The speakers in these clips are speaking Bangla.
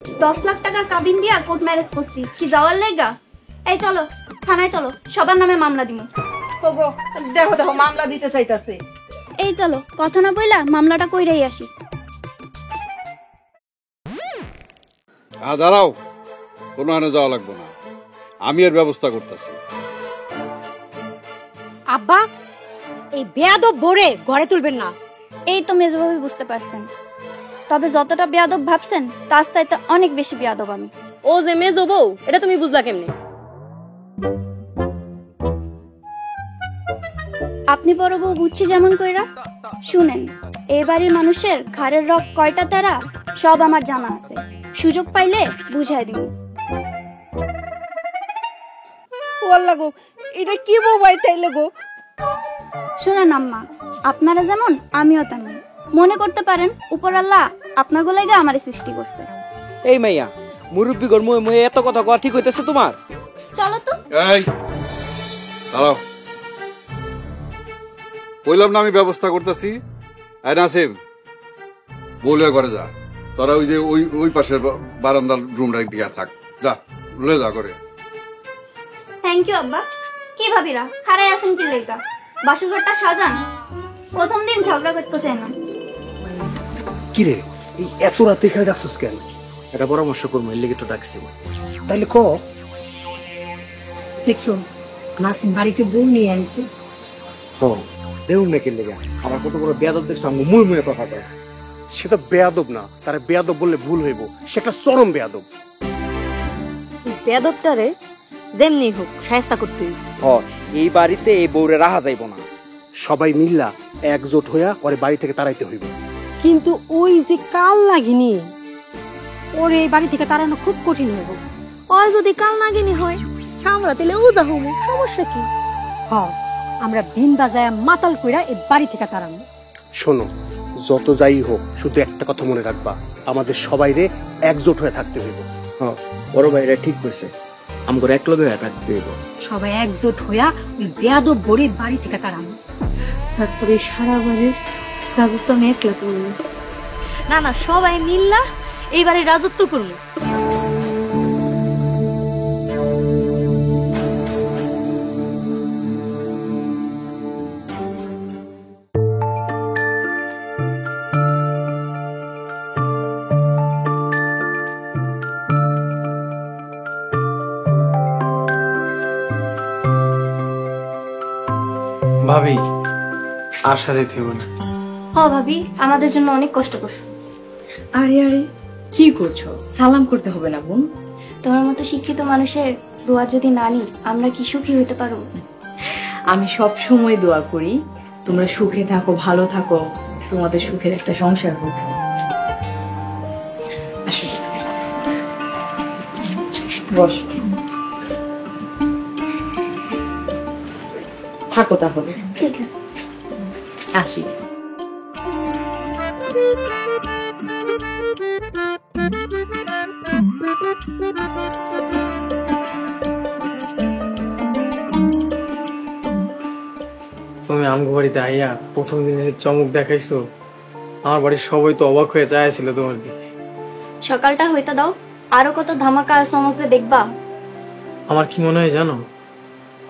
10 লাখ টাকা কাবিন দিয়া কোর্ট ম্যারেজ করছি কি যাওয়ার লেগা? এই চলো থানায় চলো, সবার নামে মামলা দিমু। ওগো দেখো দেখো মামলা দিতে চাইতাছে। এই চলো কথা না বইলা মামলাটা কইরাই আসি। দাঁড়াও, কোনো হানে যাওয়া লাগবে না, আমি এর ব্যবস্থা করতেছি। আব্বা এই বেয়াদব বোরে ঘরে তুলবেন না। এই তো মেজবাবু বুঝতে পারছেন, তবে যতটা বেয়াদব ভাবছেন তার চাইতে অনেক বেশি বেয়াদব আমি। ও যে মেজো বউ এটা তুমি বুঝলা কেমনে? আপনি বড় বউ বুঝছি যেমন কইরা শুনেন, এই বাড়ির মানুষের ঘাড়ের রক কয়টা তারা সব আমার জানা আছে, সুযোগ পাইলে বুঝাই দিব। ওয়াল্লা গো এটা কি মোবাইল তাইলে গো? শুনেন আম্মা, আপনারা যেমন আমিও তেমন, মনে করতে পারেন উপর আল্লাহ আপনাকে লাগা আমারে সৃষ্টি করছে। এই মাইয়া মুরব্বী গর মুয়ে মুয়ে এত কথা কওয়া ঠিক হইতেছে তোমার? চলো তো। এই দাঁড়াও, বললাম না আমি ব্যবস্থা করতেছি। নাসিম বলে ঘরে যা, তোরা ওই যে ওই পাশের বারান্দার রুমটা দিয়া থাক, যা লয়ে যা করে। থ্যাংক ইউ আব্বা। কি ভাবিরা খারাই আছেন কি লেগা? বাসুঘরটা সাজান, প্রথম দিন ঝগড়া করতে চাই না। কিরে এই এত রাতে এখানে ডাকছিস কেন? একটা পরামর্শ করবো এর লেগে তো ডাকছি। তাইলে ক। দেখছো নাসিম বাড়িতে বউ নিয়ে আইছে। দেউন নাকি লেগে আমার কত বড় বেয়াদবদের সঙ্গে মুই মুয়ে কথা কয়। সে তো বেয়াদব না, তারা বেয়াদব বললে ভুল হইব, সে একটা চরম বেয়াদব। বেয়াদবটারে যেমনি হোক শায়েস্তা করতে হইব। এই বাড়িতে এই বউরে রাহা যাইব না। সবাই মিল্লা একজোট হইয়া ওরে বাড়ি থেকে তাড়াইতে হইব। কিন্তু ওই যে কাল লাগিনি ওর এই বাড়ি থেকে তাড়ানো খুব কঠিন হইব। ও যদি কাল নাগিনি হয় আমরা তাহলে ওজা হব, সমস্যা কি? আমরা বিন বাজায় মাতাল কইরা এই বাড়ি থেকে তাড়ানো। শোনো, যত যাই হোক শুধু একটা কথা মনে রাখবা, আমাদের সবাইরে একজোট হয়ে থাকতে হইব। বড় ভাইরা ঠিক কইছে, আমগো এক লগে হয়ে থাকতে হইব। সবাই একজোট হইয়া ওই বেয়াদব বড়ি বাড়ি থেকে তাড়ানো। তারপরে সারা বাড়ির রাজত্ব আমি একলা করব। না না সবাই মিল্লা এই বাড়ির রাজত্ব করব। ভাবি আর সাথে থেব না। ভাবি আমাদের জন্য অনেক কষ্ট করছে। আরে আরে কি করছো? সালাম করতে হবে না বোন। তোমার মতো শিক্ষিত মানুষের দোয়া যদি না নি আমরা কি সুখী হইতে পারবো? আমি সব সময় দোয়া করি তোমরা সুখে থাকো, ভালো থাকো, তোমাদের সুখের একটা সংসার হোক। আসো বস, থাকো তাহলে। ঠিক আছে আসি। তুমি আমগো বাড়িতে আইয়া প্রথম দিনে যে চমক দেখাইছো, আমার বাড়ির সবাই তো অবাক হয়ে চাইছিল তোমার দিকে। সকালটা হইতে দাও, আরো কত ধামাকা আর চমক যে দেখবা। আমার কি মনে হয় জানো,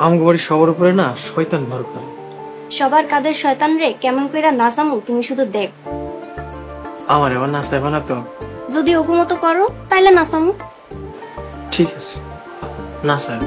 আমগো বাড়ির সবার উপরে না শয়তান ভর করে। সবার কাদের শয়তান রে কেমন কইরা নাচামু তুমি শুধু দেখ। আমার এবার নাচাইবা না তো? যদি ওগুমতো করো তাইলে নাচামু। ঠিক আছে নাচাই।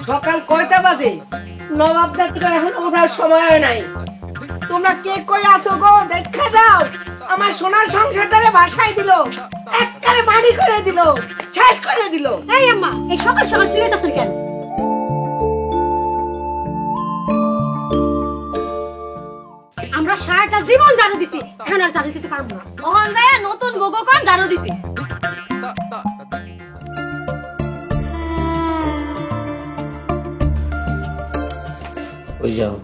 সকাল কয়টা বাজে? নবাবদার তো এখন ওঠার সময় নাই। তোমরা কে কই আসো গো? দেখা দাও, আমার সোনার সংসারটারে ভাসাই দিল, একবারে বাড়ি করে দিল, শেষ করে দিল। এই আম্মা এই সকাল সকাল চিল্লাইতাছেন কেন? আমরা সারাটা জীবন জানো দিছি, এখন আর জানো দিতে পারবো না। ওখান যায় নতুন গোগো কোন জানো দিতে। ওই যাও,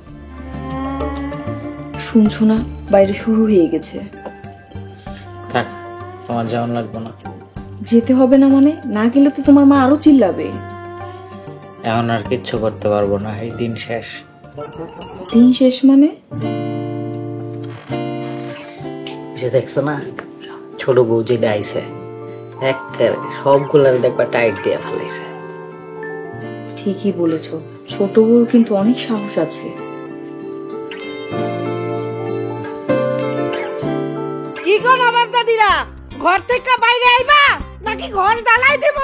শুনছো না বাইরে শুরু হয়ে গেছে। থাক তোমার যাওয়ান লাগবে না। যেতে হবে না মানে? না গেলে তো তোমার মা আরো চিল্লাবে। এখন আর কিচ্ছু করতে পারবো না, এই দিন শেষ। দিন শেষ মানে? যে দেখছো না ছোট বউ যেটা আইছে, একেবারে সবগুলার দেখবা টাইট দিয়ে ফেলাইছে। ঠিকই বলেছো, ছোট বউর কিন্তু অনেক সাহস আছে। কি গো নবাব দাদিরা, ঘর থেকে বাইরে আইবা নাকি ঘর জ্বালাই দেব?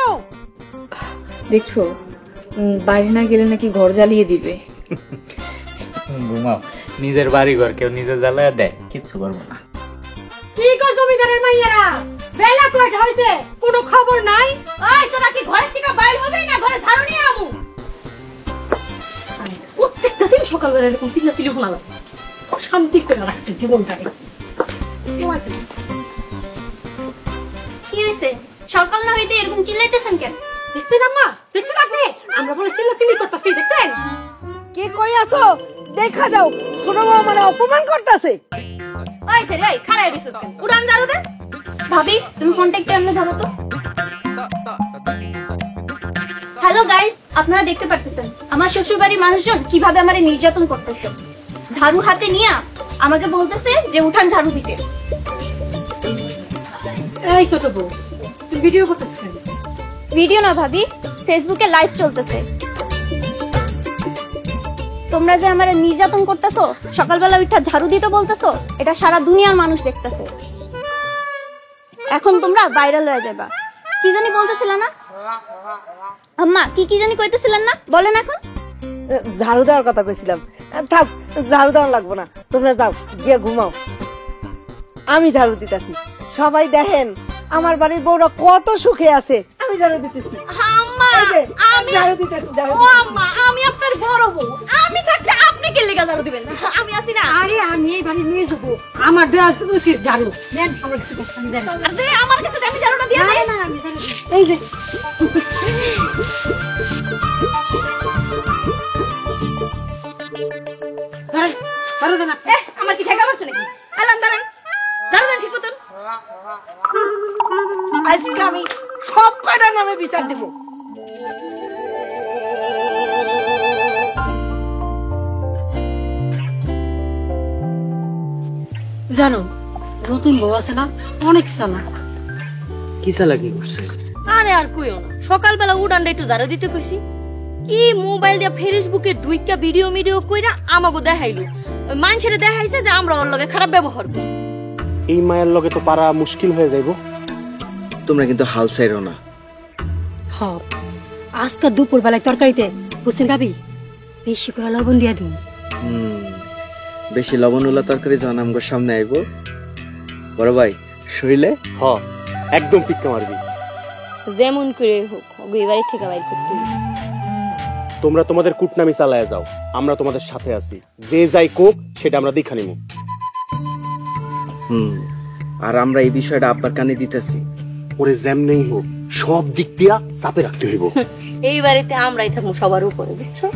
দেখছো, বাইরে না গেলে নাকি ঘর জ্বালিয়ে দিবে। ঘুমাও, নিজের বাড়ি ঘর কেউ নিজে জ্বালায় দেয়, কিচ্ছু করবো না। কি গো জমিদারের মাইয়ারা, বেলা কয়টা হইছে, কোনো খবর নাই? ওই তোরা কি ঘর থেকে বাইর হবে না ঘরে ঝাড়ু নিয়ে আমু? প্রত্যেকটা দিন সকালবেলা এরকম চিল্লাচিল্লি শোনা যায়। শান্তি করে রাখছে জীবনটাকে। কি হয়েছে? সকাল না হইতে এরকম চিল্লাইতেছেন কেন? দেখছেন আম্মা, দেখছেন আপনি, আমরা বলে চিল্লাচিল্লি করতেছি, দেখছেন? কে কই আসো? দেখা যাও, ছোট বউ মানে অপমান করতেছে। ওই সে রে খারাই দিছস কেন? উড়ান ঝাড়ু দে। ভাবি তুমি ফোনটা একটু এমনি ধরো তো। হ্যালো গাইস, আপনারা দেখতে পারতেছেন আমার শ্বশুর বাড়ির মানুষজন কিভাবে আমারে নির্যাতন করতেছে। ঝাড়ু হাতে নিয়ে আমাকে বলতেছে যে উঠান ঝাড়ু দিতে। এই ছোট বউ, তুমি ভিডিও করতেছ কেন? ভিডিও না ভাবি, ফেসবুকে লাইভ চলতেছে। তোমরা যে আমারে নির্যাতন করতেছো, সকালবেলা উঠা ঝাড়ু দিতে বলতেছো, এটা সারা দুনিয়ার মানুষ দেখতেছে। এখন তোমরা ভাইরাল হয়ে যাবা। কি জানি বলতেছিল না আম্মা? কি জানি কইতেছিলেন না, বলেন এখন। ঝাড়ু দেওয়ার কথা কইছিলাম। থাক, ঝাড়ু দেওয়া লাগবো না, তোমরা যাও গিয়ে ঘুমাও। আমি ঝাড়ু দিতেছি, সবাই দেখেন আমার বাড়ির বউরা কত সুখে আছে। আমি ঝাড়ু দিতেছি। আম্মা এই যে, আমি ঝাড়ু দিতেছি, ঝাড়ু ও দিতেছি। আম্মা, আমি আপনার বড় বউ, আমি থাকতে আপনি কে লেগা ঝাড়ু দিবেন? আমি আছি না। আরে আমি এই বাড়ির মেয়ে যাবো, আমার দেওয়া উচিত ঝাড়ু। নেন, আমার কিছু কষ্ট আমি জানি। আরে আমার কাছে আমি ঝাড়ুটা দিয়ে না, দেই। না, আমি জানি। এই যে ধরেন, ঝাড়ু দেন আপনি। আমার কি ঠেকা পড়ছে নাকি? আলান দাঁড়ান, ঝাড়ু দেন ঠিক মতন। আজকে আমি সব কয়টা নামে বিচার দেব। জানো, নতুন বউ আছে না, অনেক চালাক। কি চালাকি করছে? আরে আর কইও না, সকালবেলা উড়ানটা একটু ঝাড়ু দিতে কইছি, কি মোবাইল দিয়া ফেসবুকে ডুইকা ভিডিও কইরা আমাগো দেখাইলো। মানুষের দেখাইছে যে আমরা ওর লগে খারাপ ব্যবহার করি। এই মায়ের লগে তো পারা মুশকিল হয়ে যাইব। তোমরা কিন্তু হাল ছাইরো না। হ, আজকে দুপুর বেলায় তরকারিতে বুঝছেন ভাবি, বেশি করে লবণ দিয়া দিন। বেশি লবণওয়ালা তরকারি যখন আমগোর সামনে আইব, বড় ভাই শরীরে হ, একদম টিক্কা মারবি। যেমন করে হোক ওই বাড়ি থেকে বাইর করতে হবে। তোমরা তোমাদের কুটনামি চালায় যাও, আমরা তোমাদের সাথে আছি। যে যাই কোক সেটা আমরা দেখা নিব। আর আমরা এই বিষয়টা আব্বার কানে দিতেছি। ওরে যেমনেই হোক সব দিক দিয়া চাপে রাখতে হইব। এই বাড়িতে আমরাই থাকবো সবার উপরে, বুঝছো?